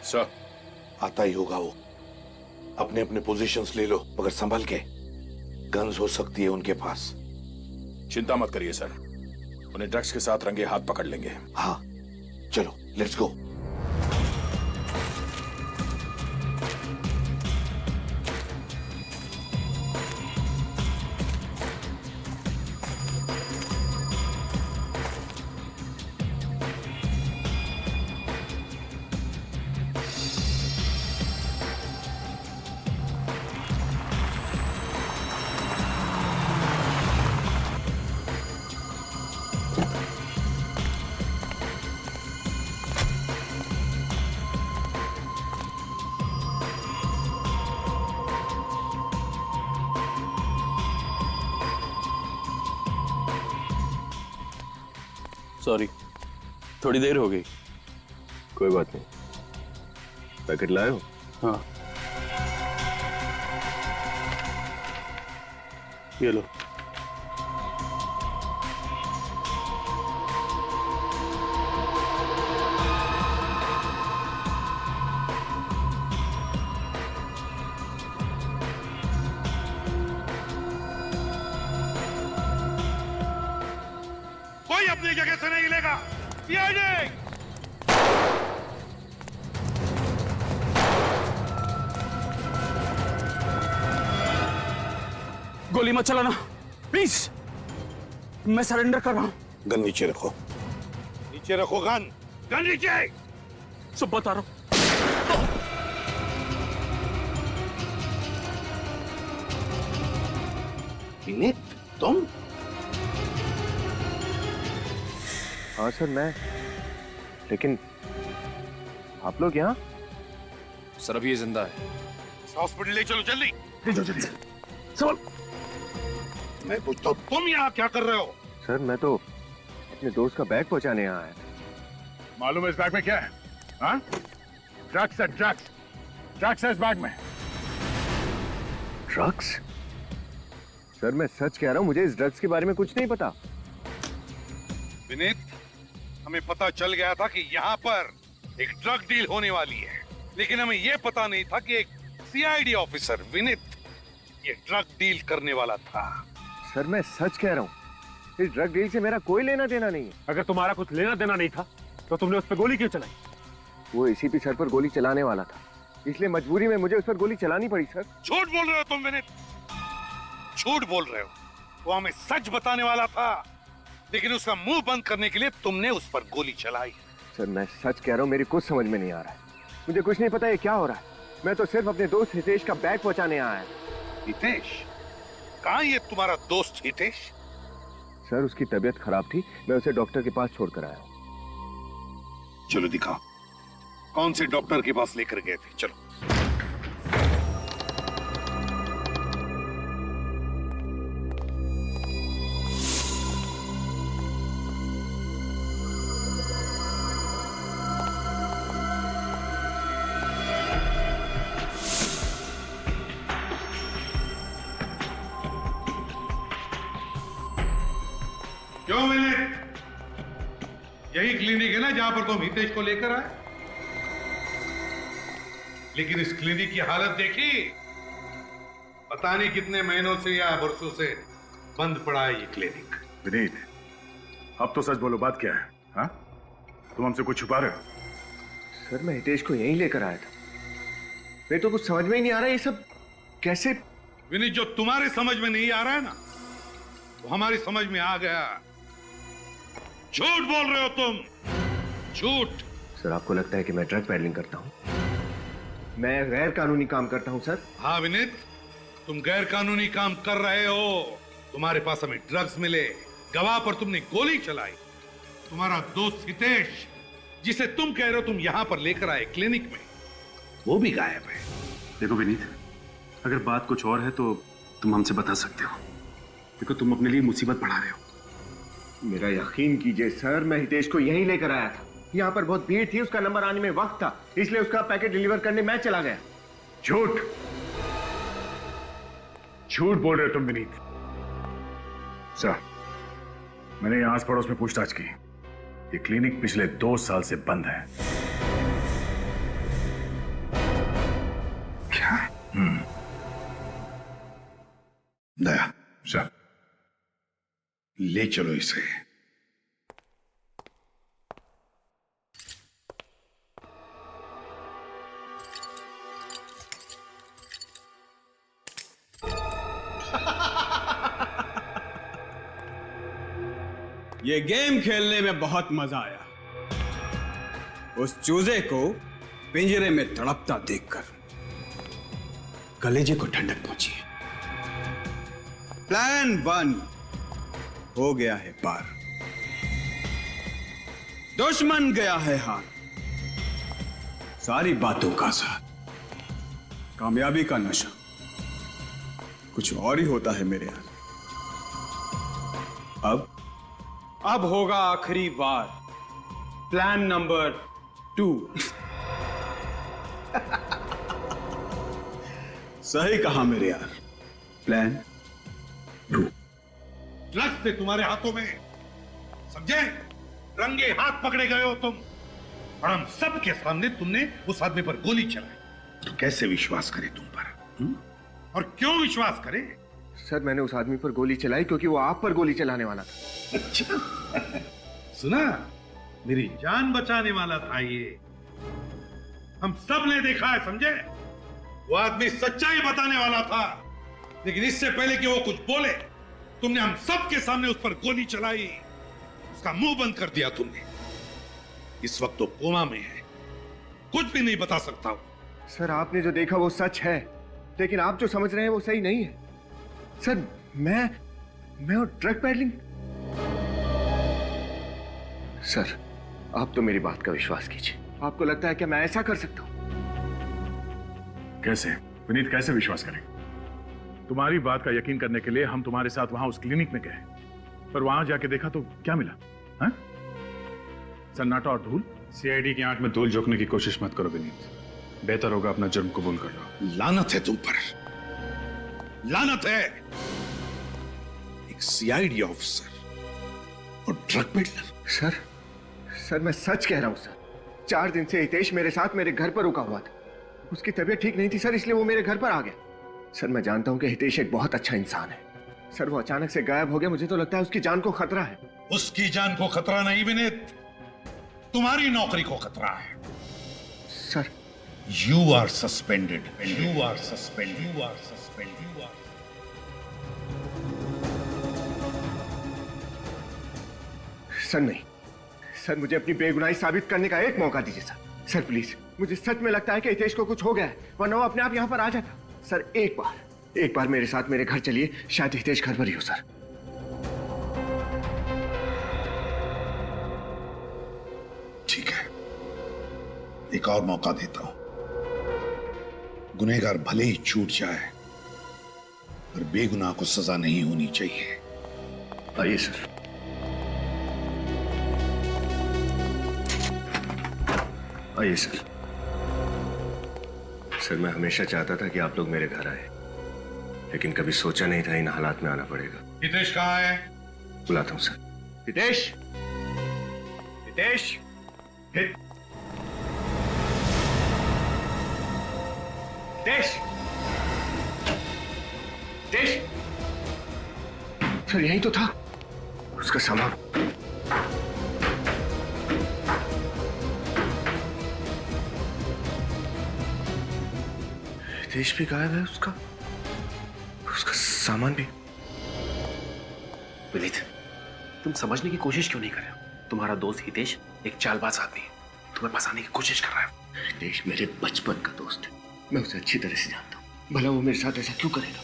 Sir. आता ही होगा वो। अपने अपने पोजीशंस ले लो, मगर संभल के। गन्स हो सकती है उनके पास। चिंता मत करिए सर, उन्हें ड्रग्स के साथ रंगे हाथ पकड़ लेंगे। हाँ चलो, लेट्स गो। सॉरी, थोड़ी देर हो गई। कोई बात नहीं। पैकेट लाए हो? हाँ, ये लो। कोई अपनी जगह से नहीं हिलेगा। सीआईडी! गोली मत चलाना प्लीज, मैं सरेंडर कर रहा हूं। गन नीचे रखो। नीचे रखो गन। गन नीचे। सब बता रहा हूं। विनीत, तुम? हाँ सर, मैं। लेकिन आप लोग यहाँ? सर अभी ये जिंदा है। हॉस्पिटल ले चलो जल्दी। ले जाओ जल्दी। संभल। मैं पूछता हूँ तुम यहाँ क्या कर रहे हो? सर मैं तो अपने दोस्त का बैग पहुंचाने यहाँ आया। मालूम है इस बैग में क्या है? हाँ? ड्रग्स है, ड्रग्स। ड्रग्स है इस बैग में। ड्रग्स? सर मैं सच कह रहा हूँ, मुझे इस ड्रग्स के बारे में कुछ नहीं पता। विनीत, हमें पता चल गया था कि यहाँ पर एक ड्रग डील होने वाली है, लेकिन हमें यह पता नहीं था कि एक सीआईडी ऑफिसर विनीत ये ड्रग डील करने वाला था। सर मैं सच कह रहा हूँ, इस ड्रग डील से मेरा कोई लेना देना नहीं है। अगर तुम्हारा कुछ लेना देना नहीं था तो तुमने उस पर गोली क्यों चलाई? वो एसीपी सर पर गोली चलाने वाला था, इसलिए मजबूरी में मुझे उस पर गोली चलानी पड़ी सर। झूठ बोल रहे हो तुम विनीत, झूठ बोल रहे हो। वो हमें सच बताने वाला था, लेकिन उसका मुंह बंद करने के लिए तुमने उस पर गोली चलाई। सर मैं सच कह रहा हूँ, मेरी कुछ समझ में नहीं आ रहा है। मुझे कुछ नहीं पता ये क्या हो रहा है। मैं तो सिर्फ अपने दोस्त हितेश का बैग पहुंचाने आया। हितेश? कहाँ ये तुम्हारा दोस्त हितेश? सर उसकी तबीयत खराब थी, मैं उसे डॉक्टर के पास छोड़कर आया हूँ। चलो दिखाओ, कौन से डॉक्टर के पास लेकर गए थे? चलो। क्यों विनीत? यही क्लिनिक है ना जहां पर तुम हितेश को लेकर आए? लेकिन इस क्लिनिक की हालत देखी, पता नहीं कितने महीनों से या वर्षों से बंद पड़ा है ये क्लिनिक। विनीत, अब तो सच बोलो, बात क्या है? हाँ? तुम हमसे कुछ छुपा रहे हो? सर मैं हितेश को यहीं लेकर आया था, मेरे तो कुछ समझ में ही नहीं आ रहा ये सब कैसे। विनीत, जो तुम्हारे समझ में नहीं आ रहा है ना, वो हमारी समझ में आ गया। झूठ बोल रहे हो तुम, झूठ। सर आपको लगता है कि मैं ड्रग पेडलिंग करता हूँ? मैं गैर कानूनी काम करता हूँ सर। हाँ विनीत, तुम गैर कानूनी काम कर रहे हो। तुम्हारे पास हमें ड्रग्स मिले, गवाह पर तुमने गोली चलाई। तुम्हारा दोस्त हितेश, जिसे तुम कह रहे हो तुम यहां पर लेकर आए क्लिनिक में, वो भी गायब है। देखो विनीत, अगर बात कुछ और है तो तुम हमसे बता सकते हो। देखो तुम अपने लिए मुसीबत बढ़ा रहे हो। मेरा यकीन कीजिए सर, मैं हितेश को यहीं लेकर आया था। यहाँ पर बहुत भीड़ थी, उसका नंबर आने में वक्त था, इसलिए उसका पैकेट डिलीवर करने मैं चला गया। झूठ, झूठ बोल रहे हो तुम विनीत। सर, मैंने यहाँ आस पड़ोस में पूछताछ की, ये क्लिनिक पिछले 2 साल से बंद है। दया सर, ले चलो इसे। ये गेम खेलने में बहुत मजा आया। उस चूजे को पिंजरे में तड़पता देखकर कलेजे को ठंडक पहुंची है। प्लान 1 हो गया है पार, दुश्मन गया है हार। सारी बातों का साथ, कामयाबी का नशा कुछ और ही होता है मेरे यहां। अब होगा आखिरी वार, प्लान नंबर 2। सही कहा मेरे यार, प्लान 2। ड्रग्स से तुम्हारे हाथों में, समझे? रंगे हाथ पकड़े गए हो तुम, और हम सबके सामने तुमने उस आदमी पर गोली चलाई। तो कैसे विश्वास करे तुम पर? और क्यों विश्वास करे? सर, मैंने उस आदमी पर गोली चलाई क्योंकि वो आप पर गोली चलाने वाला था। अच्छा, सुना? मेरी जान बचाने वाला था ये। हम सब ने देखा है, समझे? वो आदमी सच्चाई बताने वाला था, लेकिन इससे पहले कि वो कुछ बोले, तुमने हम सब के सामने उस पर गोली चलाई, उसका मुंह बंद कर दिया तुमने। इस वक्त तो कोमा में है, कुछ भी नहीं बता सकता हूं। सर, आपने जो देखा वो सच है, लेकिन आप जो समझ रहे हैं वो सही नहीं है। सर, मैं और ड्रग पैडलिंग। सर, आप तो मेरी बात का विश्वास कीजिए। आपको लगता है कि मैं ऐसा कर सकता हूं? कैसे विनीत, कैसे विश्वास करें? तुम्हारी बात का यकीन करने के लिए हम तुम्हारे साथ वहां उस क्लिनिक में गए, पर वहां जाके देखा तो क्या मिला? हाँ? सन्नाटा और धूल। सीआईडी की आंख में धूल झोंकने की कोशिश मत करो विनीत, बेहतर होगा अपना जुर्म कबूल कर लो। लानत है तुम पर, लानत है। एक सीआईडी ऑफिसर और ड्रग पेडलर। सर, मैं सच कह रहा हूं सर। 4 दिन से हितेश मेरे साथ मेरे घर पर रुका हुआ था। उसकी तबीयत ठीक नहीं थी सर, इसलिए वो मेरे घर पर आ गया। सर, मैं जानता हूं कि हितेश एक बहुत अच्छा इंसान है। सर, वो अचानक से गायब हो गया, मुझे तो लगता है उसकी जान को खतरा है। उसकी जान को खतरा नहीं विनीत, तुम्हारी नौकरी को खतरा है। Sir, you are suspended, you are suspended, you are suspended, you are. Sir नहीं, सर मुझे अपनी बेगुनाही साबित करने का एक मौका दीजिए सर। सर प्लीज, मुझे सच में लगता है कि हितेश को कुछ हो गया है, वरना वो अपने आप यहाँ पर आ जाता। सर, एक बार मेरे साथ मेरे घर चलिए, शायद हितेश घर पर ही हो सर। ठीक है, एक और मौका देता हूं। गुनहगार भले ही छूट जाए, पर बेगुनाह को सजा नहीं होनी चाहिए। आइए सर। आइए सर। सर, मैं हमेशा चाहता था कि आप लोग मेरे घर आए, लेकिन कभी सोचा नहीं था इन हालात में आना पड़ेगा। हितेश कहाँ है? बुलाता हूं सर। हितेश, हितेश, हितेश, हितेश। सर, यही तो था उसका सामान। हितेश भी गायब है, उसका सामान भी। विनीत, तुम समझने की कोशिश क्यों नहीं कर रहे हो? तुम्हारा दोस्त हितेश एक चालबाज आदमी है, तुम्हें फंसाने की कोशिश कर रहा है। हितेश मेरे बचपन का दोस्त है, मैं उसे अच्छी तरह से जानता हूँ। भला वो मेरे साथ ऐसा क्यों करेगा?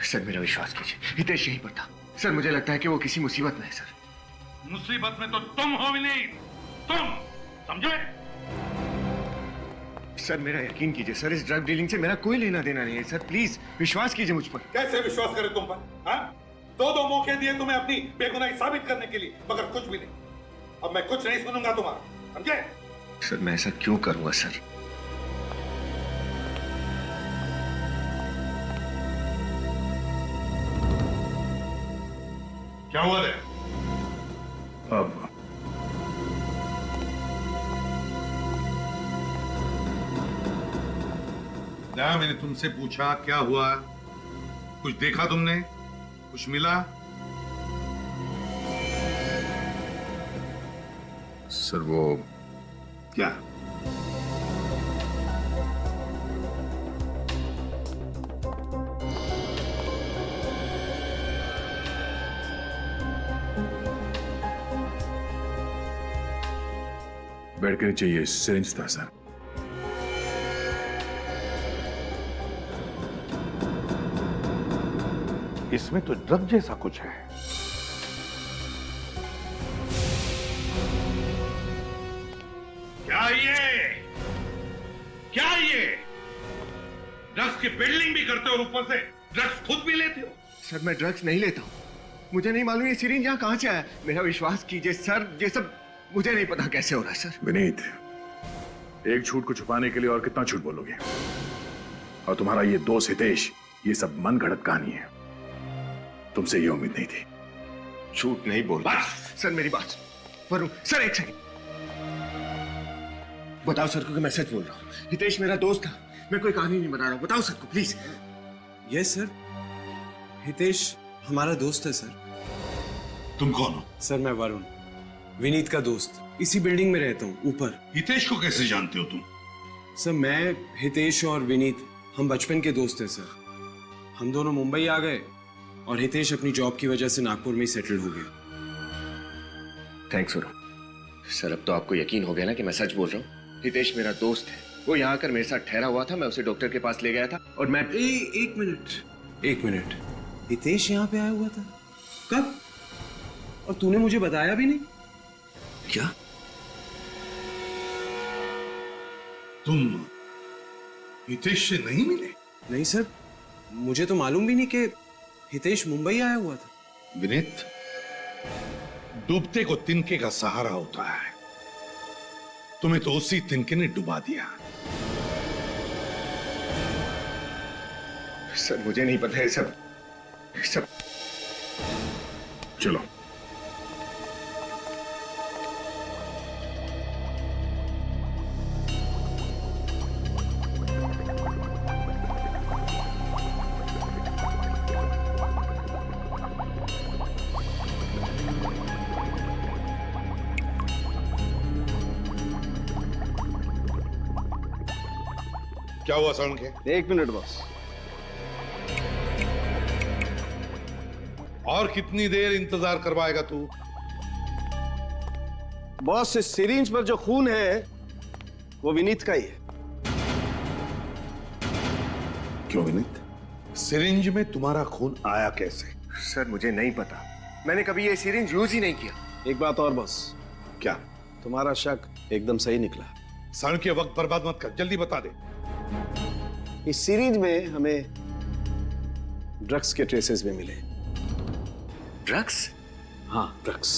सर मेरा विश्वास कीजिए, हितेश यहीं पर था। सर, मुझे लगता है कि वो किसी मुसीबत में है। सर, मुसीबत में तो तुम हो विनीत, तुम समझे? सर, मेरा यकीन कीजिए सर, इस ड्रग डीलिंग से मेरा कोई लेना देना नहीं है। सर प्लीज विश्वास कीजिए मुझ पर। कैसे विश्वास करे तुम पर? हाँ? 2 मौके दिए तुम्हें अपनी बेगुनाही साबित करने के लिए, मगर कुछ भी नहीं। अब मैं कुछ नहीं सुनूंगा तुम्हारा, समझे? सर, मैं ऐसा क्यों करूंगा सर? क्या हुआ है? अब दया, मैंने तुमसे पूछा क्या हुआ, कुछ देखा तुमने, कुछ मिला? सर वो क्या? बेड के नीचे ये सिरिंज था सर। इसमें तो ड्रग जैसा कुछ है। क्या ये ड्रग्स की बिल्डिंग भी करते हो, ऊपर से ड्रग्स खुद भी लेते हो? सर मैं ड्रग्स नहीं लेता हूँ, मुझे नहीं मालूम ये सिरिंज यहाँ कहाँ से आया। मेरा विश्वास कीजिए सर, ये सब मुझे नहीं पता कैसे हो रहा है सर। विनीत, एक झूठ को छुपाने के लिए और कितना झूठ बोलोगे? और तुम्हारा ये दोस्त हितेश, ये सब मन गढ़ंत कहानी है। तुमसे ये उम्मीद नहीं थी। झूठ नहीं बोल रहा सर, मेरी बात वरुण सर, एक सेकंड बताओ सर को कि मैं सच बोल रहा हूँ। हितेश मेरा दोस्त था, मैं कोई कहानी नहीं बना रहा हूँ, बताओ सर को प्लीज। यस सर, हितेश हमारा दोस्त है सर। तुम कौन हो? सर मैं वरुण, विनीत का दोस्त, इसी बिल्डिंग में रहता हूँ ऊपर। हितेश को कैसे जानते हो तुम? सर मैं, हितेश और विनीत हम बचपन के दोस्त हैं सर। हम दोनों मुंबई आ गए और हितेश अपनी जॉब की वजह से नागपुर में ही सेटल हो गया। थैंक्स वरुण। सर अब तो आपको यकीन हो गया ना कि मैं सच बोल रहा हूँ। हितेश मेरा दोस्त है, वो यहाँ आकर मेरे साथ ठहरा हुआ था, मैं उसे डॉक्टर के पास ले गया था और मैं एक मिनट, हितेश यहाँ पे आया हुआ था कब? और तूने मुझे बताया भी नहीं? क्या? तुम हितेश से नहीं मिले? नहीं सर, मुझे तो मालूम भी नहीं कि हितेश मुंबई आया हुआ था। विनीत, डूबते को तिनके का सहारा होता है, तुम्हें तो उसी तिनके ने डुबा दिया। सर मुझे नहीं पता है सब। चलो क्या हुआ सरण के? एक मिनट बॉस। और कितनी देर इंतजार करवाएगा तू? बॉस, इस सिरिंज पर जो खून है वो विनीत का ही है। क्यों विनीत? सिरिंज में तुम्हारा खून आया कैसे? सर मुझे नहीं पता, मैंने कभी ये सिरिंज यूज ही नहीं किया। एक बात और बॉस, क्या? तुम्हारा शक एकदम सही निकला। सरण के वक्त बर्बाद मत कर, जल्दी बता दे। इस सीरीज में हमें ड्रग्स के ट्रेसेस भी मिले। ड्रग्स? हाँ ड्रग्स।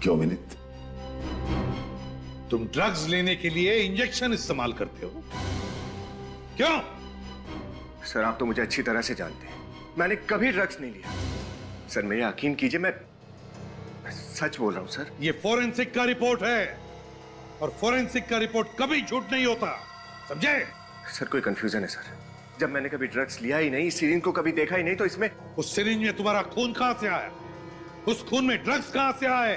क्यों विनीत? तुम ड्रग्स लेने के लिए इंजेक्शन इस्तेमाल करते हो, क्यों? सर आप तो मुझे अच्छी तरह से जानते हैं, मैंने कभी ड्रग्स नहीं लिया। सर मेरा यकीन कीजिए, मैं सच बोल रहा हूं सर। ये फोरेंसिक का रिपोर्ट है और फोरेंसिक का रिपोर्ट कभी झूठ नहीं होता, समझे? सर कोई कंफ्यूजन है सर, जब मैंने कभी ड्रग्स लिया ही नहीं, इस सिरिंज को कभी देखा ही नहीं, तो इसमें उस सिरिंज में तुम्हारा खून कहां से आया? उस खून में ड्रग्स कहां से आए?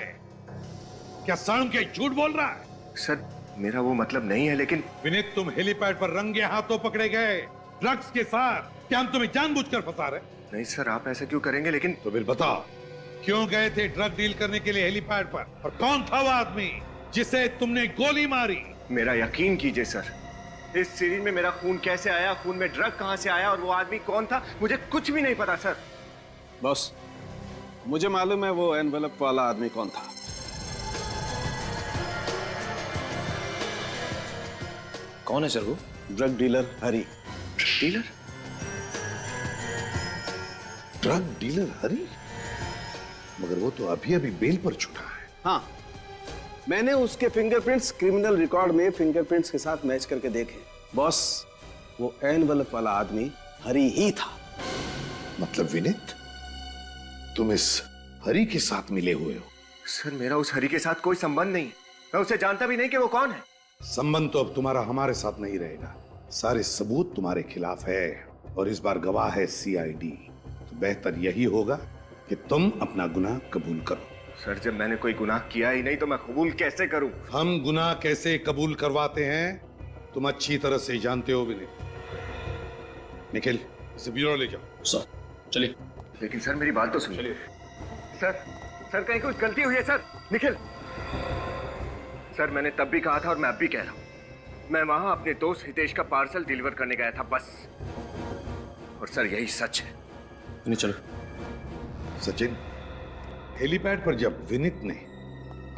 क्या सरण के झूठ बोल रहा है? सर मेरा वो मतलब नहीं है, लेकिन विनीत तुम हेलीपैड पर रंगे हाथों पकड़े गए ड्रग्स के साथ, क्या हम तुम्हें जानबूझकर फंसा रहे? नहीं सर आप ऐसा क्यों करेंगे, लेकिन तो फिर बताओ, क्यों गए थे ड्रग डील करने के लिए हेलीपैड पर, और कौन था वो आदमी जिसे तुमने गोली मारी? मेरा यकीन कीजिए सर, इस सिरिंज में मेरा खून कैसे आया, खून में ड्रग कहां से आया और वो आदमी कौन था, मुझे कुछ भी नहीं पता सर। बॉस मुझे मालूम है वो एनवेलप वाला आदमी कौन था। कौन है सर वो? ड्रग डीलर हरी। डीलर? ड्रग डीलर हरी? मगर वो तो अभी अभी बेल पर छूटा है। हाँ, मैंने उसके फिंगरप्रिंट्स क्रिमिनल रिकॉर्ड में फिंगरप्रिंट्स के साथ मैच करके देखे। बॉस वो एनवेलप वाला आदमी हरी ही था। मतलब विनीत तुम इस हरी के साथ मिले हुए हो? सर मेरा उस हरी के साथ कोई संबंध नहीं, मैं उसे जानता भी नहीं कि वो कौन है। संबंध तो अब तुम्हारा हमारे साथ नहीं रहेगा। सारे सबूत तुम्हारे खिलाफ है और इस बार गवाह है सीआईडी। तो बेहतर यही होगा कि तुम अपना गुनाह कबूल करो। सर जब मैंने कोई गुनाह किया ही नहीं तो मैं कबूल कैसे करूं? हम गुनाह कैसे कबूल करवाते हैं तुम अच्छी तरह से जानते हो विनीत। निखिल, इसे ब्यूरो ले जाओ। सर चलिए। लेकिन सर मेरी बात तो सुनिए। सर कहीं कुछ गलती हुई है सर? निखिल सर, मैंने तब भी कहा था और मैं अब भी कह रहा हूं, मैं वहां अपने दोस्त हितेश का पार्सल डिलीवर करने गया था बस। और सर यही सच है। नहीं चलो। सचिन, हेलीपैड पर जब विनीत ने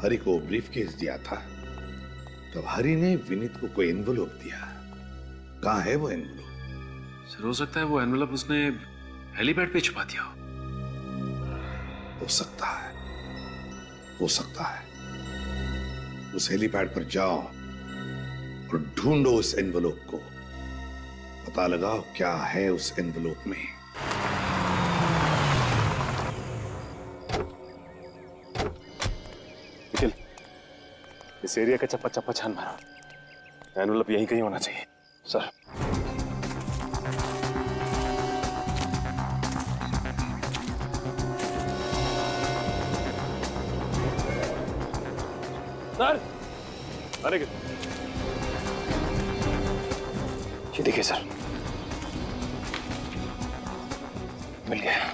हरि को ब्रीफकेस दिया था तब हरि ने विनीत को कोई एनवलप दिया। कहां है वो एनवलप? सर हो सकता है वो एनवेलप उसने हेलीपैड पे छुपा दिया हो। हो सकता है, हो सकता है। उस हेलीपैड पर जाओ और ढूंढो उस एनवलप को। पता लगाओ क्या है उस एनवलप में। निखिल, इस एरिया का चप्पा चप्पा छान मारो। एनवेलप यहीं कहीं होना चाहिए। सर सर, अरे ये देखिए सर, मिल गया।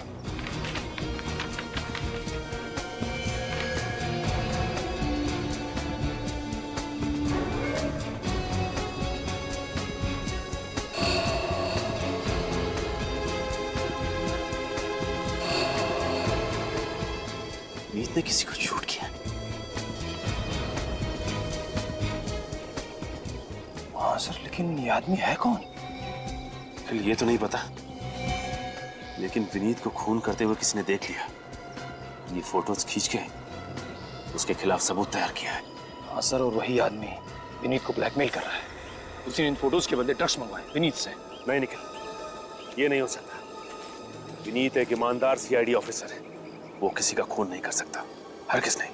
मीत ने किसी को शूट किया। हाँ सर, लेकिन ये आदमी है कौन? फिर ये तो नहीं पता, लेकिन विनीत को खून करते हुए किसी ने देख लिया। ये फोटोज खींच के उसके खिलाफ सबूत तैयार किया है। हाँ सर, और वही आदमी विनीत को ब्लैकमेल कर रहा है। उसी ने इन फोटोज के बदले ड्रग्स मंगवाए विनीत से। नहीं निखिल, ये नहीं हो सकता। विनीत एक ईमानदार सीआईडी ऑफिसर है, वो किसी का खून नहीं कर सकता, हरगिज़ नहीं।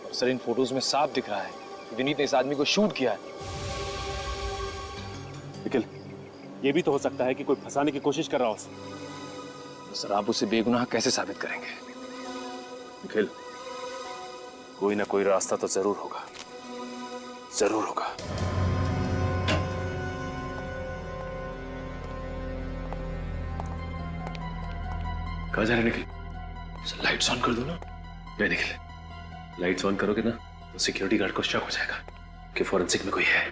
और सर इन फोटोज में साफ दिख रहा है कि विनीत ने इस आदमी को शूट किया है। निखिल, ये भी तो हो सकता है कि कोई फंसाने की कोशिश कर रहा हो। तो सर आप उसे बेगुनाह कैसे साबित करेंगे? निखिल, कोई ना कोई रास्ता तो जरूर होगा, जरूर होगा। कहाँ जा रहे निखिल? सर लाइट्स ऑन कर दो ना। नहीं निखिल, लाइट्स ऑन करोगे ना तो सिक्योरिटी गार्ड को शक हो जाएगा कि फॉरेंसिक में कोई है।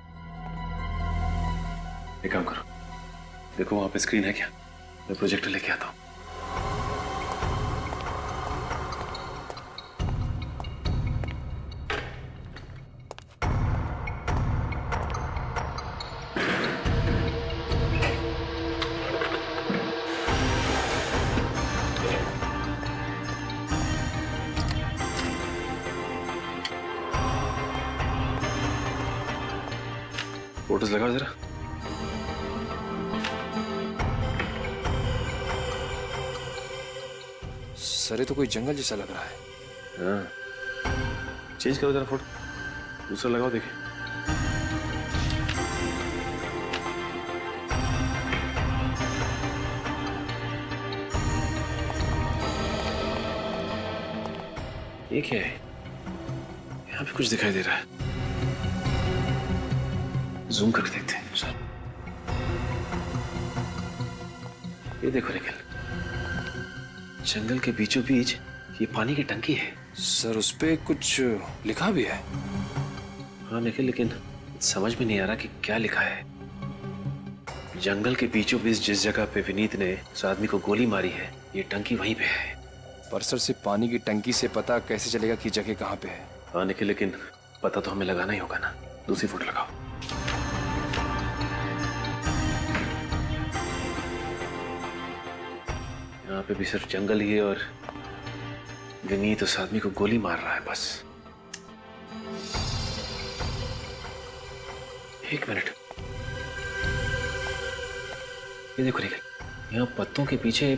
एक काम करो, देखो वहां पे स्क्रीन है क्या? मैं प्रोजेक्टर लेके आता हूं। फोटोज लगाओ जरा। सर ये तो कोई जंगल जैसा लग रहा है। हाँ, चेंज करो जरा फोटो, दूसरा लगाओ देखिए। ये क्या है? यहाँ पे कुछ दिखाई दे रहा है, जूम करके देखते हैं। सर ये देखो निखिल, जंगल के बीचों बीच ये पानी की टंकी है। सर उस पे कुछ लिखा भी है। हाँ निखिल, लेकिन समझ में नहीं आ रहा कि क्या लिखा है। जंगल के बीचों बीच जिस जगह पे विनीत ने उस आदमी को गोली मारी है, ये टंकी वहीं पे है। पर सर सिर्फ पानी की टंकी से पता कैसे चलेगा कि जगह कहाँ पे है? हाँ निखिल, लेकिन पता तो हमें लगाना ही होगा ना। दूसरी फोटो लगाओ। यहाँ पे भी सिर्फ जंगल ही है और विनीत उस आदमी को गोली मार रहा है बस। एक मिनट, ये देखो निखिल, यहाँ पत्तों के पीछे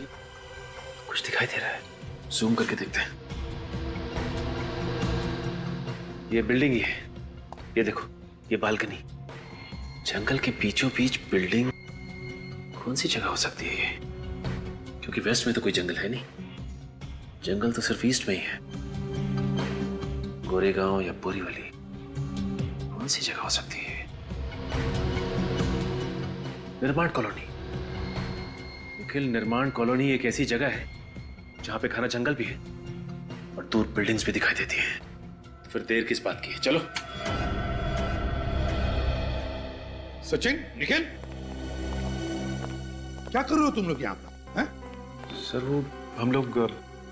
कुछ दिखाई दे रहा है। जूम करके देखते हैं। ये बिल्डिंग ही है, ये देखो, ये बालकनी, जंगल के बीचों बीच बिल्डिंग, कौन सी जगह हो सकती है ये? क्योंकि वेस्ट में तो कोई जंगल है नहीं, जंगल तो सिर्फ ईस्ट में ही है। गोरेगांव या बोरीवली, कौन सी जगह हो सकती है? निर्माण कॉलोनी। निखिल, निर्माण कॉलोनी एक ऐसी जगह है जहां पे घना जंगल भी है और दूर बिल्डिंग्स भी दिखाई देती हैं। फिर देर किस बात की है? चलो। सचिन, निखिल, क्या कर रहे हो तुम लोग यहाँ पर? हैं? सर वो हम लोग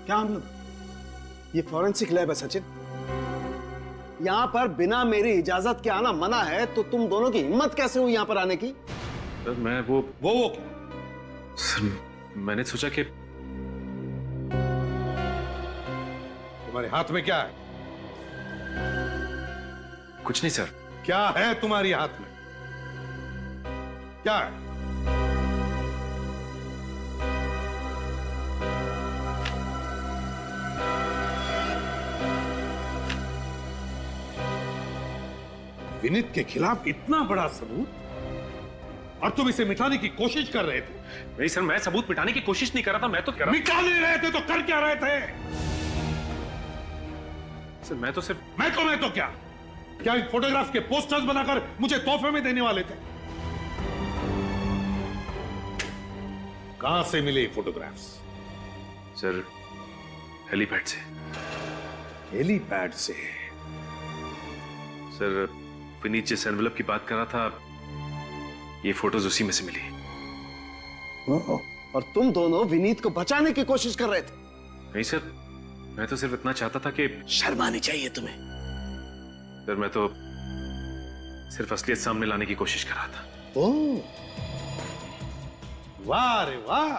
क्या हम लोग? ये फॉरेंसिक लैब है सचिन। यहाँ पर बिना मेरी इजाजत के आना मना है, तो तुम दोनों की हिम्मत कैसे हुई यहाँ पर आने की? सर मैं वो क्या? सर मैंने सोचा कि तुम्हारे हाथ में क्या है? कुछ नहीं सर। क्या है तुम्हारी हाथ में? क्या है? विनीत के खिलाफ इतना बड़ा सबूत और तुम इसे मिटाने की कोशिश कर रहे थे। नहीं सर, मैं सबूत मिटाने की कोशिश नहीं कर रहा था, मैं तो कर मिटा नहीं रहे थे तो कर क्या रहे थे? सर मैं तो सिर्फ मैं तो क्या इन फोटोग्राफ के पोस्टर्स बनाकर मुझे तोहफे में देने वाले थे? कहां से मिले फोटोग्राफ्स? सर हेलीपैड से। हेलीपैड से? सर विनीत जिस एनवेलप की बात कर रहा था, ये फोटोज उसी में से मिली। और तुम दोनों विनीत को बचाने की कोशिश कर रहे थे? नहीं सर, मैं तो सिर्फ इतना चाहता था कि शर्म आनी चाहिए तुम्हें। सर मैं तो सिर्फ असलियत सामने लाने की कोशिश कर रहा था। ओह, वाह रे वाह।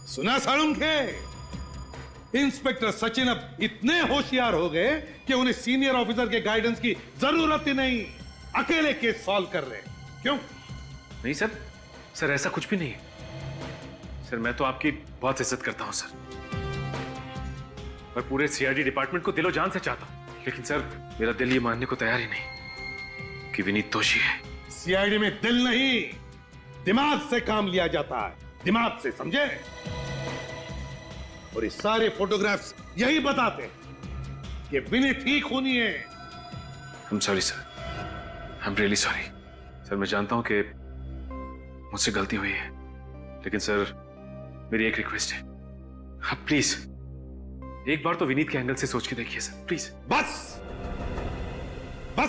सुना सालुंखे? इंस्पेक्टर सचिन अब इतने होशियार हो गए कि उन्हें सीनियर ऑफिसर के गाइडेंस की जरूरत ही नहीं, अकेले केस सॉल्व कर रहे। क्यों? नहीं सर, सर ऐसा कुछ भी नहीं है। सर मैं तो आपकी बहुत इज्जत करता हूं सर, मैं पूरे सीआईडी डिपार्टमेंट को दिलो जान से चाहता हूं, लेकिन सर मेरा दिल ये मानने को तैयार ही नहीं कि विनीत दोषी है। सीआईडी में दिल नहीं, दिमाग से काम लिया जाता है, दिमाग से, समझे? और ये सारे फोटोग्राफ्स यही बताते हैं कि विनीत ही खूनी है। I am sorry sir, I am really sorry. Sir मैं जानता हूं कि मुझसे गलती हुई है, लेकिन सर मेरी एक रिक्वेस्ट है, आप प्लीज एक बार तो विनीत के एंगल से सोच के देखिए सर, प्लीज। बस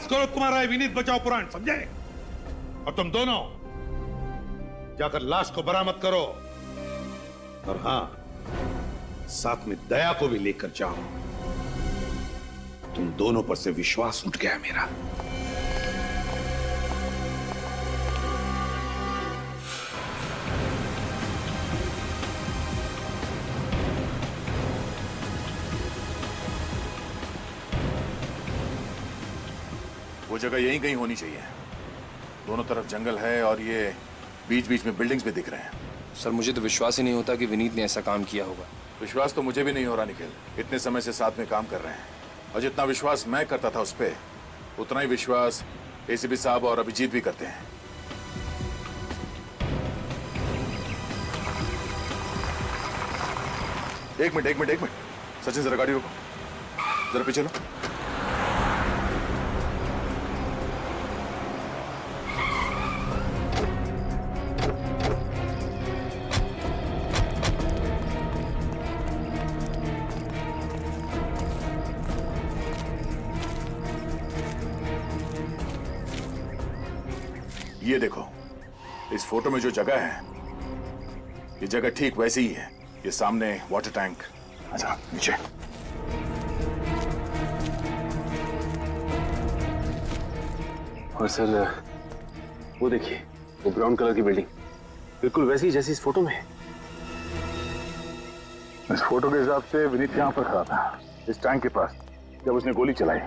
करो तुम्हारा ये विनीत बचाओ पुराण, समझे? और तुम दोनों जाकर लाश को बरामद करो, और हां, साथ में दया को भी लेकर जाओ। तुम दोनों पर से विश्वास उठ गया मेरा। वो जगह यहीं कहीं होनी चाहिए। दोनों तरफ जंगल है और ये बीच बीच में बिल्डिंग्स भी दिख रहे हैं। सर मुझे तो विश्वास ही नहीं होता कि विनीत ने ऐसा काम किया होगा। विश्वास तो मुझे भी नहीं हो रहा निखिल, इतने समय से साथ में काम कर रहे हैं, और जितना विश्वास मैं करता था उस पे, उतना ही विश्वास एसीपी साहब और अभिजीत भी करते हैं। एक मिनट सचिन, जरा गाड़ी रोको, जरा पीछे लो। ये देखो, इस फोटो में जो जगह है, ये जगह ठीक वैसी ही है। ये सामने वाटर टैंक। अच्छा, नीचे। और सर वो देखिए, वो ब्राउन कलर की बिल्डिंग बिल्कुल वैसी जैसी इस फोटो में है। इस फोटो के हिसाब से विनीत यहाँ पर खड़ा था, इस टैंक के पास, जब उसने गोली चलाई,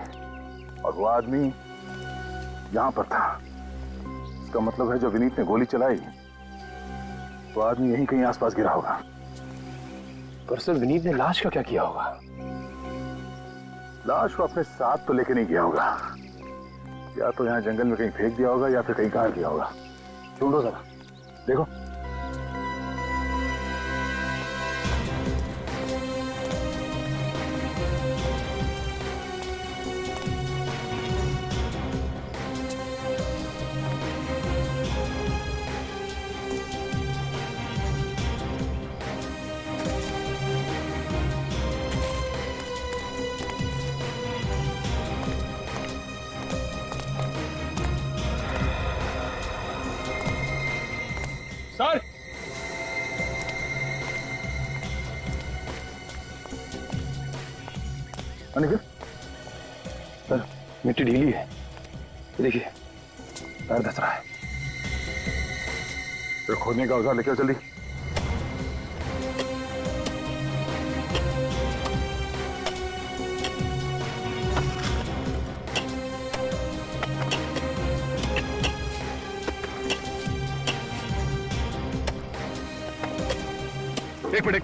और वो आदमी यहाँ पर था। इसका मतलब है जब विनीत ने गोली चलाई तो आदमी यहीं कहीं आसपास गिरा होगा। पर सर विनीत ने लाश का क्या किया होगा? लाश को अपने साथ तो लेके नहीं गया होगा, या तो यहाँ जंगल में कहीं फेंक दिया होगा या फिर कहीं गाड़ दिया होगा। ढूंढो जरा, देखो। सर अनिकेत, सर मिट्टी ढीली है, देखिए पैर धस रहा है। तो खोदने का औजार लेके आओ जल्दी। एक मिनट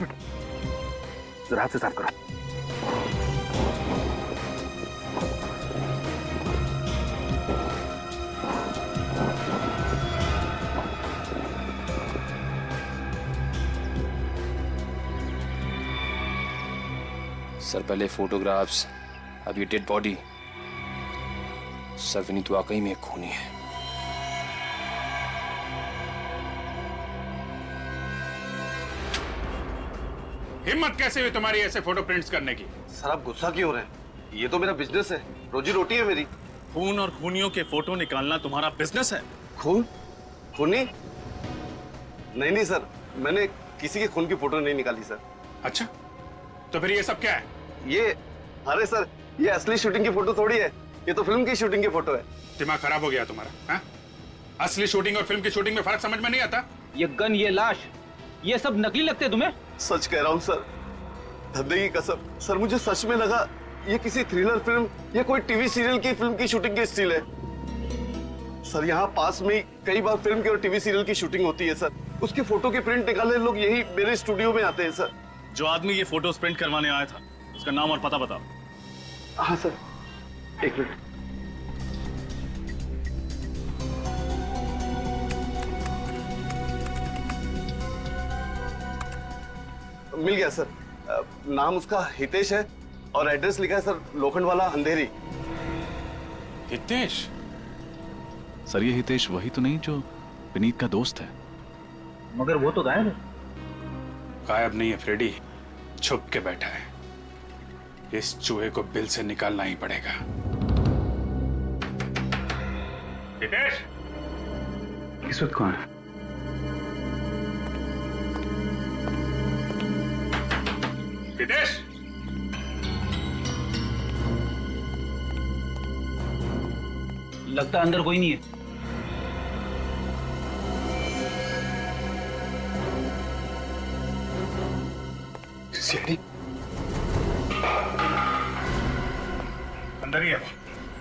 जरा हाथ से साफ करो। सर पहले फोटोग्राफ्स, अब ये डेड बॉडी। सर विनीत वाकई में एक खूनी है। हिम्मत कैसे हुई तुम्हारी ऐसे फोटो प्रिंट्स करने की? सर आप गुस्सा क्यों हो रहे हैं? ये तो मेरा बिजनेस है, रोजी रोटी है मेरी। खून और खूनियों के फोटो निकालना तुम्हारा बिजनेस है? खून? खूनी? नहीं नहीं सर, मैंने किसी के खून की फोटो नहीं निकाली सर। अच्छा, तो फिर ये सब क्या है? ये, अरे सर, ये असली शूटिंग की फोटो थोड़ी है, ये तो फिल्म की शूटिंग की फोटो है। दिमाग खराब हो गया तुम्हारा? हाँ? असली शूटिंग और फिल्म की शूटिंग में फर्क समझ में नहीं आता? ये गन, ये लाश, ये सब नकली लगते हैं तुम्हें? सच कह रहा हूँ सर, धंधे की कसम। सर मुझे सच में लगा ये किसी थ्रिलर फिल्म या कोई टीवी सीरियल की फिल्म की शूटिंग की स्टिल है। सर यहाँ पास में कई बार फिल्म की और टीवी सीरियल की शूटिंग होती है सर। उसके फोटो के प्रिंट निकालने लोग यही मेरे स्टूडियो में आते हैं सर। जो आदमी ये फोटोज प्रिंट करवाने आया था, उसका नाम और पता बताओ। हाँ सर, एक मिनट। मिल गया सर, नाम उसका हितेश है और एड्रेस लिखा है सर, लोखंडवाला अंधेरी। हितेश? सर ये हितेश वही तो नहीं जो विनीत का दोस्त है? मगर वो तो गायब है। गायब नहीं है फ्रेडी, छुप के बैठा है। इस चूहे को बिल से निकालना ही पड़ेगा। हितेश, इस वक्त कौन है? हितेश, लगता है अंदर कोई नहीं है। सीढ़ी अंदर ही है।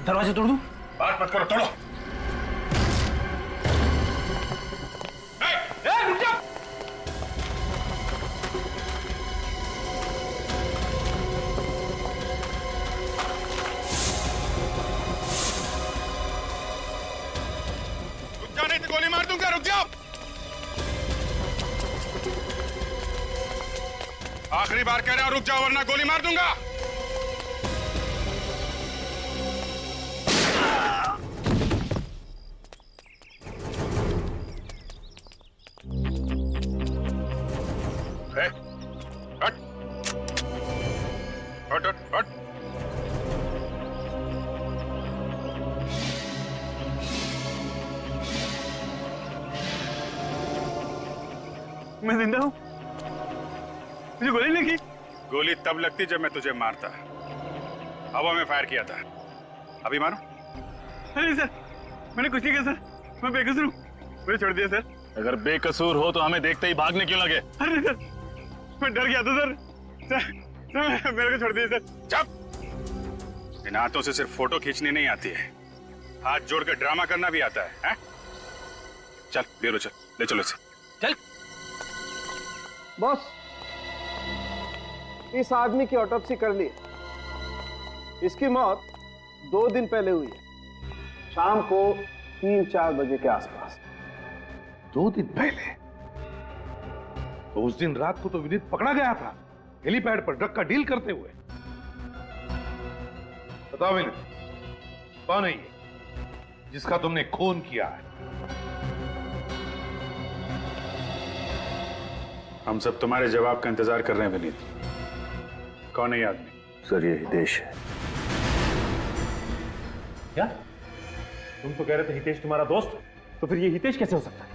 दरवाजा तोड़ दूं? बात मत करो, तोड़ो। रुक जा! रुक जा, नहीं तो गोली मार दूंगा। रुक जाओ। आखिरी बार कह रहा हूं, रुक जाओ वरना गोली मार दूंगा। हट हट हट हट। मैं जिंदा हूं, मुझे गोली नहीं लगी। गोली तब लगती जब मैं तुझे मारता। हवा में फायर किया था, अभी मारो। अरे सर, मैंने कुछ नहीं किया सर, मैं बेकसूर हूँ, मुझे छोड़ दिया सर। अगर बेकसूर हो तो हमें देखते ही भागने क्यों लगे? अरे सर, मैं डर गया था सर। सर मेरे को छोड़ दिया सर। चुप। इन हाथों से सिर्फ फोटो खींचनी नहीं आती है, हाथ जोड़कर ड्रामा करना भी आता है? चल ब्यूरो चल, ले चलो इसे। चल। बॉस, इस आदमी की ऑटोप्सी कर ली। इसकी मौत 2 दिन पहले हुई है। शाम को 3-4 बजे के आसपास। 2 दिन पहले? तो उस दिन रात को तो विनीत पकड़ा गया था हेलीपैड पर ड्रग का डील करते हुए। बताओ विनीत, कौन है ये जिसका तुमने खून किया है? हम सब तुम्हारे जवाब का इंतजार कर रहे हैं विनीत। कौन है ये आदमी? सर ये हितेश है। क्या तुम तो कह रहे थे हितेश तुम्हारा दोस्त, तो फिर ये हितेश कैसे हो सकता है?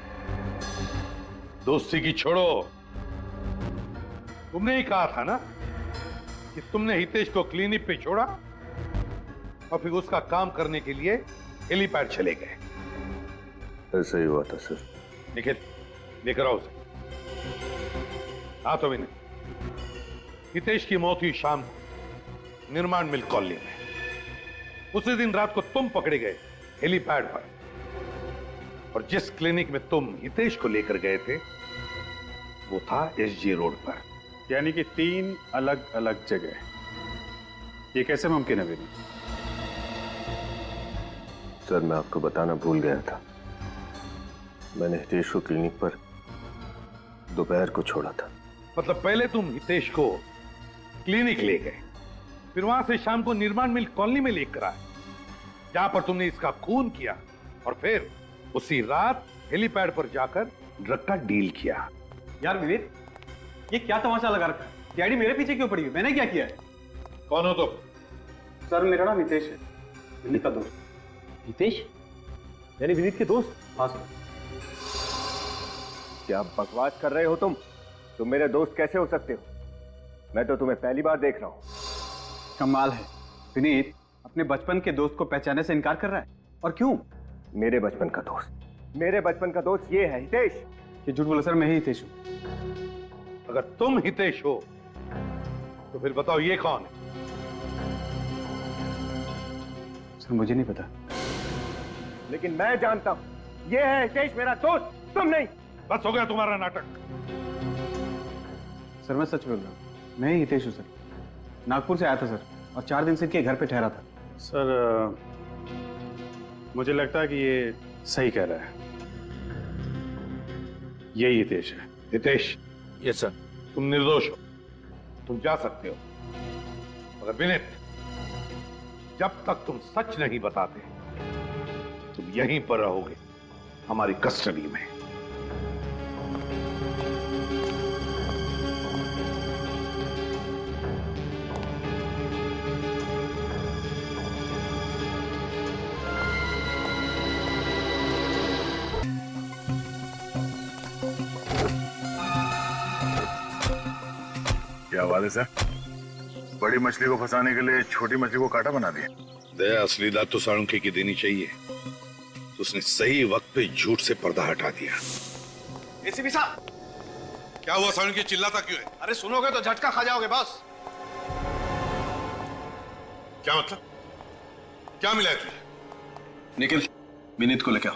दोस्ती की छोड़ो, तुमने ही कहा था ना कि तुमने हितेश को क्लिनिक पे छोड़ा और फिर उसका काम करने के लिए हेलीपैड चले गए। ऐसा ही हुआ था सर। निखिल, लेकर आओ उसे। हाँ तो विनय, हितेश की मौत हुई शाम को निर्माण मिल कॉलोनी में। उसी दिन रात को तुम पकड़े गए हेलीपैड पर, और जिस क्लिनिक में तुम हितेश को लेकर गए थे वो था एसजी रोड पर। यानी कि 3 अलग अलग जगह। ये कैसे मुमकिन है विनीत? सर मैं आपको बताना भूल गया था, मैंने हितेश को क्लिनिक पर दोपहर को छोड़ा था। मतलब पहले तुम हितेश को क्लिनिक ले गए, फिर वहां से शाम को निर्माण मिल कॉलोनी में लेकर आए जहां पर तुमने इसका खून किया, और फिर उसी रात हेलीपैड पर जाकर ड्रग का डील किया। यार विनीत, ये क्या तमाशा लगा रखा है? डैडी मेरे पीछे क्यों पड़ी है? मैंने क्या किया है? कौन हो तुम? सर मेरा नाम हितेश है, विनीत का दोस्त। हितेश यानी विनीत के दोस्त? हाँ सर। क्या बकवास कर रहे हो तुम मेरे दोस्त कैसे हो सकते हो? मैं तो तुम्हें पहली बार देख रहा हूं। कमाल है, विनीत अपने बचपन के दोस्त को पहचानने से इनकार कर रहा है। और क्यों? मेरे बचपन का दोस्त ये है हितेश। ये झूठ बोला सर, मैं ही हितेश हूं। अगर तुम हितेश हो तो फिर बताओ ये कौन है? सर मुझे नहीं पता। लेकिन मैं जानता हूं, ये है हितेश मेरा दोस्त, तुम नहीं। बस हो गया तुम्हारा नाटक। सर मैं सच बोल रहा हूँ, मैं ही हितेश हूँ सर। नागपुर से आया था सर, और 4 दिन से इनके घर पे ठहरा था। सर मुझे लगता है कि ये सही कह रहा है। यही हितेश है। Hitesh, yes sir. तुम निर्दोष हो, तुम जा सकते हो। मगर विनीत, जब तक तुम सच नहीं बताते तुम यहीं पर रहोगे हमारी कस्टडी में। क्या बात है सर? बड़ी मछली को फंसाने के लिए छोटी मछली को कांटा बना दिया। दया असली दाद तो साळुंखे की देनी चाहिए, तो उसने सही वक्त पे झूठ से पर्दा हटा दिया। एसीपी साहब, क्या हुआ साळुंखे, चिल्लाता क्यों है? अरे सुनोगे तो झटका खा जाओगे बॉस। क्या मतलब? क्या मिला है तुझे? निखिल, विनीत को लेके आओ।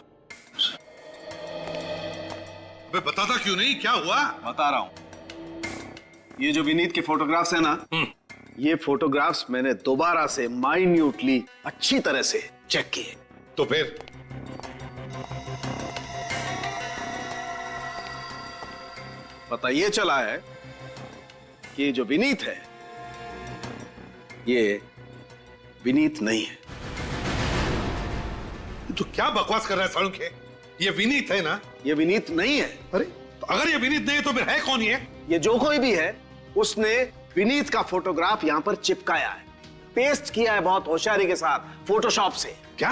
अबे बताता क्यों नहीं, क्या हुआ? बता रहा हूं। ये जो विनीत के फोटोग्राफ्स है ना, ये फोटोग्राफ्स मैंने दोबारा से माइन्यूटली अच्छी तरह से चेक किए। तो फिर पता ये चला है कि ये जो विनीत है ये विनीत नहीं है। तू क्या बकवास कर रहा है साळुंखे? ये विनीत है ना? ये विनीत नहीं है। अरे तो अगर ये विनीत नहीं है तो फिर है कौन ये? ये जो कोई भी है उसने विनीत का फोटोग्राफ यहां पर चिपकाया है, पेस्ट किया है बहुत होशियारी के साथ फोटोशॉप से। क्या?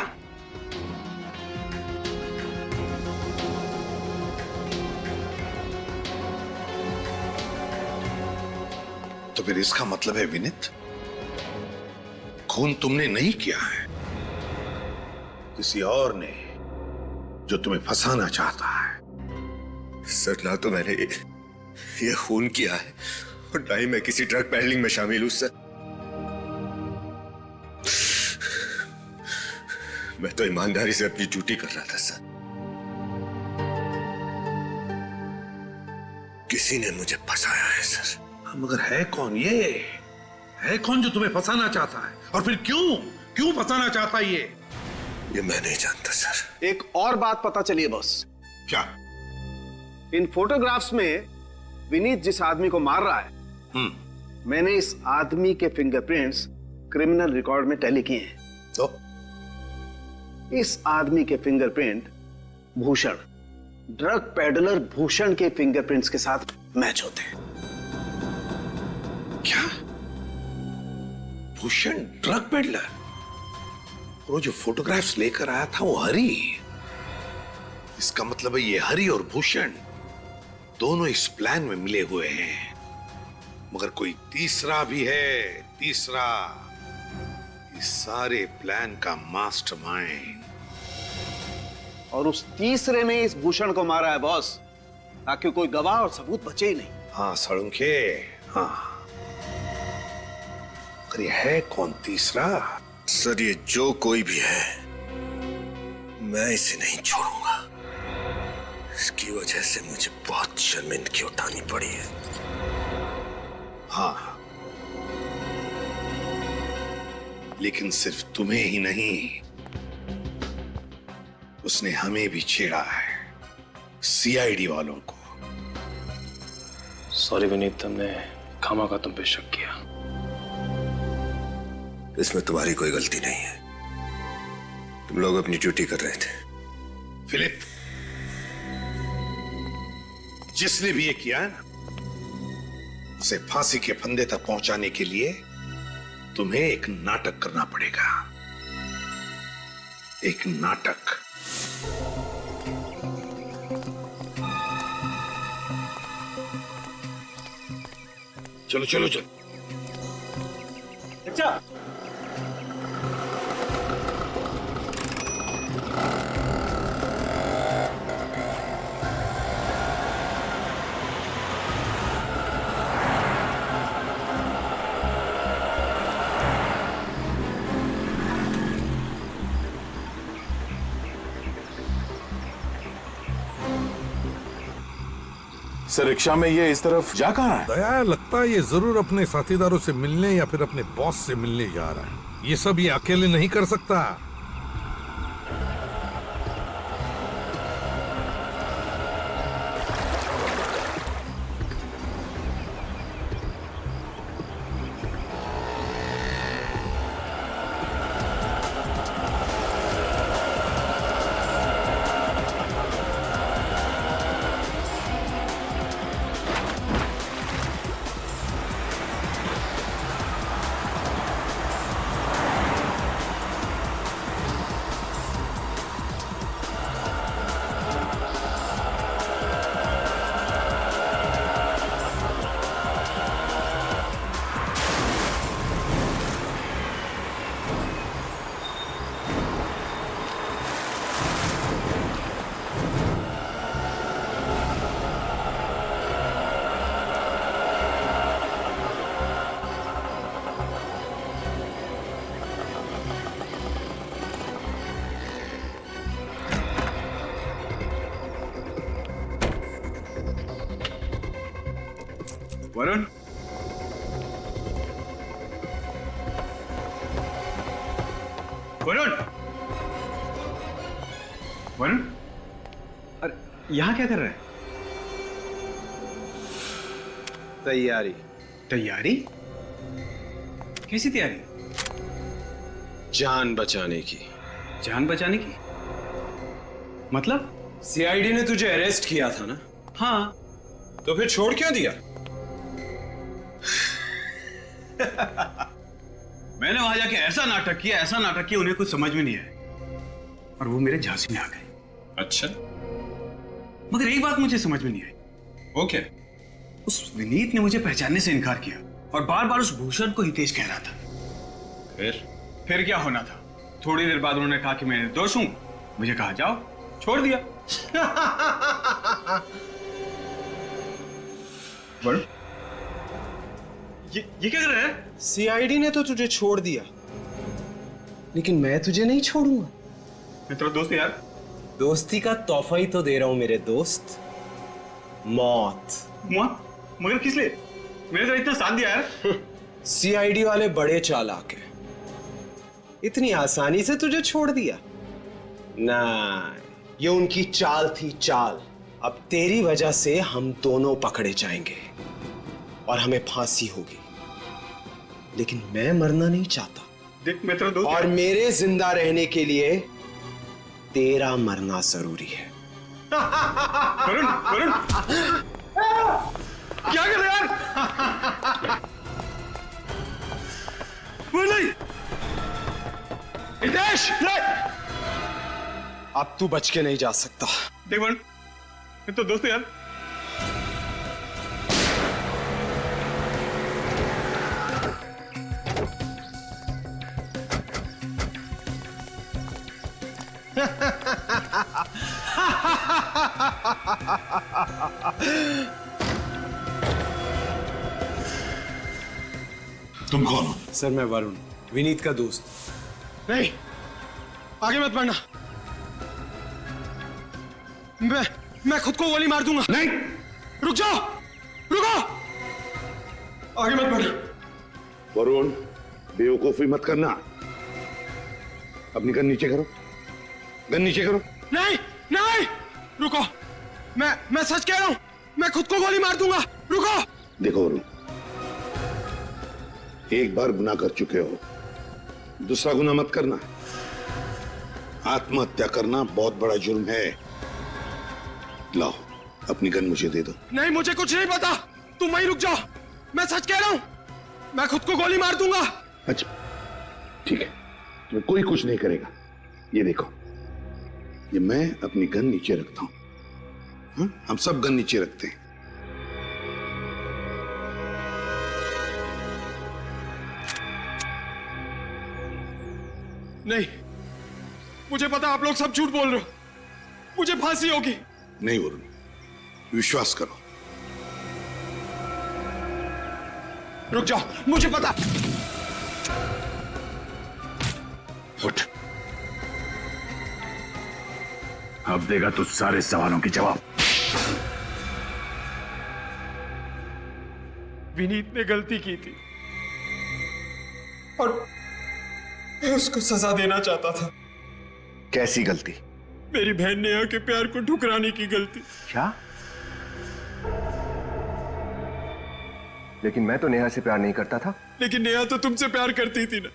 तो फिर इसका मतलब है विनीत, खून तुमने नहीं किया है, किसी और ने जो तुम्हें फंसाना चाहता है। सर ना तो मैंने ये खून किया है और ना ही मैं किसी ड्रग पैडलिंग में शामिल हूं सर। मैं तो ईमानदारी से अपनी ड्यूटी कर रहा था सर। किसी ने मुझे फंसाया है सर। मगर है कौन ये? है कौन जो तुम्हें फंसाना चाहता है? और फिर क्यों फंसाना चाहता है ये? ये मैं नहीं जानता सर। एक और बात पता चली है बॉस। क्या? इन फोटोग्राफ्स में विनीत जिस आदमी को मार रहा है, मैंने इस आदमी के फिंगरप्रिंट्स क्रिमिनल रिकॉर्ड में टैली किए हैं। तो इस आदमी के fingerprint Bhushan, drug peddler Bhushan के फिंगरप्रिंट्स के साथ मैच होते हैं। क्या? Bhushan drug peddler? वो जो फोटोग्राफ्स लेकर आया था वो हरी। इसका मतलब है ये हरी और भूषण दोनों इस प्लान में मिले हुए हैं। मगर कोई तीसरा भी है, तीसरा, इस सारे प्लान का मास्टरमाइंड। और उस तीसरे ने इस भूषण को मारा है बॉस, ताकि कोई गवाह और सबूत बचे ही नहीं। हाँ सड़ुंखे, हाँ। अगर ये है कौन तीसरा? सर ये जो कोई भी है, मैं इसे नहीं छोड़ूंगा। इसकी वजह से मुझे बहुत शर्मिंदगी उठानी पड़ी है। हाँ, लेकिन सिर्फ तुम्हें ही नहीं, उसने हमें भी छेड़ा है, सीआईडी वालों को। सॉरी विनीत, हमने खामा का तुम पे शक किया। इसमें तुम्हारी कोई गलती नहीं है। तुम लोग अपनी ड्यूटी कर रहे थे। फिलिप, जिसने भी ये किया है ना, उसे फांसी के फंदे तक पहुंचाने के लिए तुम्हें एक नाटक करना पड़ेगा। एक नाटक। चलो चलो चलो। अच्छा, सर रिक्शा में ये इस तरफ जा कहाँ है? दया, लगता है ये जरूर अपने साथीदारों से मिलने या फिर अपने बॉस से मिलने जा रहा है। ये सब ये अकेले नहीं कर सकता। वरुण, वरुण, वरुण, अरे यहाँ क्या कर रहा है? तैयारी। तैयारी? कैसी तैयारी? जान बचाने की। जान बचाने की? मतलब? सीआईडी ने तुझे अरेस्ट किया था ना? हाँ। तो फिर छोड़ क्यों दिया? मैंने वहां जाके ऐसा नाटक किया उन्हें कुछ समझ में नहीं आया और वो मेरे झांसी में आ गए। अच्छा, मगर एक बात मुझे समझ में नहीं आई। वो क्या? उस विनीत ने मुझे पहचानने से इनकार किया और बार बार उस भूषण को हितेश कह रहा था। फिर क्या होना था? थोड़ी देर बाद उन्होंने कहा कि मैं निर्दोष हूं। मुझे कहा जाओ, छोड़ दिया। बड़ो, ये क्या कर रहा है? सीआईडी ने तो तुझे छोड़ दिया, लेकिन मैं तुझे नहीं छोड़ूंगा। मैं तेरा दोस्त यार। दोस्ती का तोहफा ही तो दे रहा हूं मेरे दोस्त, मौत। मौत? मगर किस लिए? मैंने तो इतना साथ दिया यार। सीआईडी वाले बड़े चालाक हैं, इतनी आसानी से तुझे छोड़ दिया। ना, ये उनकी चाल थी, चाल। अब तेरी वजह से हम दोनों पकड़े जाएंगे और हमें फांसी होगी, लेकिन मैं मरना नहीं चाहता। देख मैं तेरा दोस्त और मेरे जिंदा रहने के लिए तेरा मरना जरूरी है। वरुण, वरुण, क्या कर रहे यार? वो नहीं, हितेश, नहीं। अब तू बच के नहीं जा सकता। देख वरुण, मैं तो दोस्त हूं यार। तुम कौन हो? सर मैं वरुण, विनीत का दोस्त। नहीं, आगे मत बढ़ना। मैं खुद को गोली मार दूंगा। नहीं, रुक जाओ, रुको, आगे मत बढ़ना। वरुण, बेवकूफी मत करना। अपनी गन नीचे करो, गन नीचे करो। नहीं, नहीं, रुको, मैं सच कह रहा हूं, मैं खुद को गोली मार दूंगा। रुको। देखो वरुण, एक बार गुनाह कर चुके हो, दूसरा गुनाह मत करना। आत्महत्या करना बहुत बड़ा जुर्म है। लाओ, अपनी गन मुझे दे दो। नहीं, मुझे कुछ नहीं पता, तुम वहीं रुक जाओ। मैं सच कह रहा हूं, मैं खुद को गोली मार दूंगा। अच्छा, ठीक है, तुम्हें कोई कुछ नहीं करेगा। ये देखो, ये मैं अपनी गन नीचे रखता हूं। हाँ? हम सब गन नीचे रखते हैं। नहीं, मुझे पता आप लोग सब झूठ बोल रहे हो, मुझे फांसी होगी। नहीं वरुण, विश्वास करो। रुक जाओ, मुझे पता। उठ, अब देगा तू सारे सवालों के जवाब। विनीत ने गलती की थी और मैं उसको सजा देना चाहता था। कैसी गलती? मेरी बहन नेहा के प्यार को ठुकराने की गलती। क्या? लेकिन मैं तो नेहा से प्यार नहीं करता था। लेकिन नेहा तो तुमसे प्यार करती थी ना।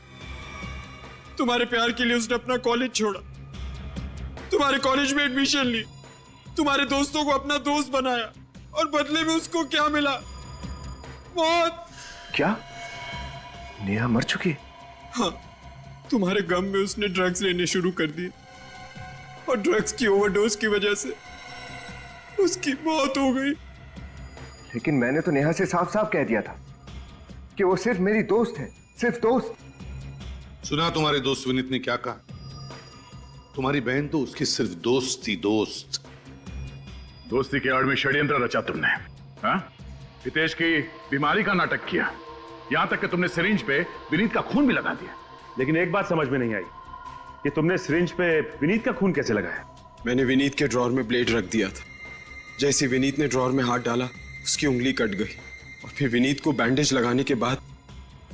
तुम्हारे प्यार के लिए उसने अपना कॉलेज छोड़ा, तुम्हारे कॉलेज में एडमिशन ली, तुम्हारे दोस्तों को अपना दोस्त बनाया, और बदले में उसको क्या मिला? मौत। क्या? नेहा मर चुकी? हाँ, तुम्हारे गम में उसने ड्रग्स लेने शुरू कर दिए और ड्रग्स की ओवरडोज की वजह से उसकी मौत हो गई। लेकिन मैंने तो नेहा से साफ साफ कह दिया था कि वो सिर्फ मेरी दोस्त है, सिर्फ दोस्त। सुना तुम्हारे दोस्त विनीत ने क्या कहा? तुम्हारी बहन तो उसकी सिर्फ दोस्त थी, दोस्त। दोस्ती के आड़ में षड्यंत्र रचा तुमने। हाँ? हितेश की बीमारी का नाटक किया, यहां तक कि तुमने सिरिंज पे विनीत का खून भी लगा दिया। लेकिन एक बात समझ में नहीं आई कि तुमने सिरिंज पे विनीत का खून कैसे लगाया? मैंने विनीत के ड्रॉर में ब्लेड रख दिया था। जैसे विनीत ने ड्रॉर में हाथ डाला, उसकी उंगली कट गई, और फिर विनीत को बैंडेज लगाने के बाद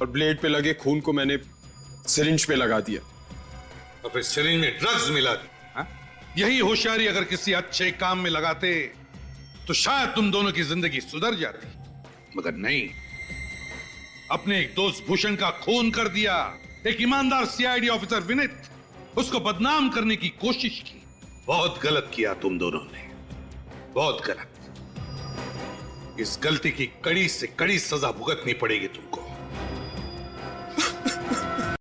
और ब्लेड पे लगे खून को मैंने सिरिंज पे लगा दिया। और फिर सिरिंज में ड्रग्स मिला दी। हाँ? यही होशियारी अगर किसी अच्छे काम में लगाते तो शायद तुम दोनों की जिंदगी सुधर जाती, मगर नहीं। अपने एक दोस्त भूषण का खून कर दिया, एक ईमानदार सीआईडी ऑफिसर विनीत, उसको बदनाम करने की कोशिश की। बहुत गलत किया तुम दोनों ने, बहुत गलत। इस गलती की कड़ी से कड़ी सजा भुगतनी पड़ेगी तुमको।